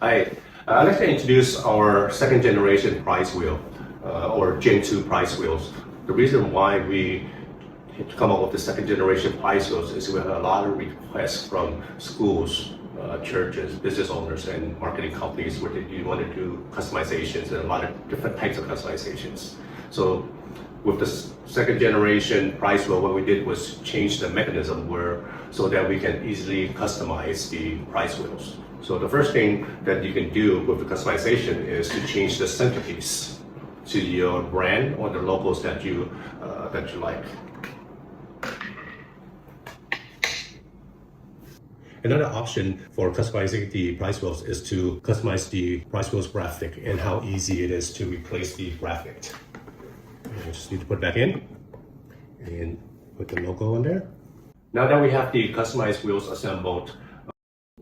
Hi, I'd like to introduce our second generation price wheel, or Gen 2 price wheels. The reason why we come up with the second generation price wheels is we have a lot of requests from schools, churches, business owners, and marketing companies where you want to do customizations and a lot of different types of customizations. So with the second generation price wheel, what we did was change the mechanism so that we can easily customize the price wheels. So the first thing that you can do with the customization is to change the centerpiece to your brand or the logos that you like. Another option for customizing the price wheels is to customize the price wheels graphic and how easy it is to replace the graphic. You just need to put it back in and put the logo on there. Now that we have the customized wheels assembled,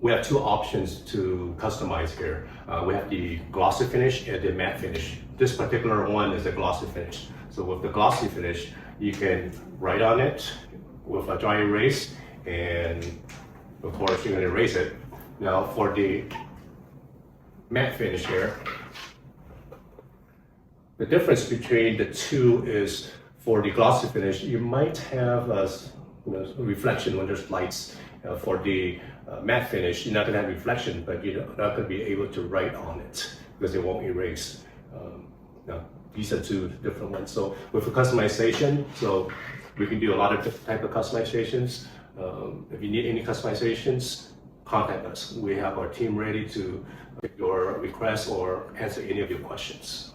we have two options to customize here. We have the glossy finish and the matte finish. This particular one is a glossy finish. So with the glossy finish, you can write on it with a dry erase, and of course you're going to erase it. Now for the matte finish here, the difference between the two is for the glossy finish, you might have a reflection when there's lights. For the matte finish, you're not going to have reflection, but you're not going to be able to write on it because it won't erase. Now, these are two different ones. So with the customization, so we can do a lot of different type of customizations. If you need any customizations, contact us. We have our team ready to take your requests or answer any of your questions.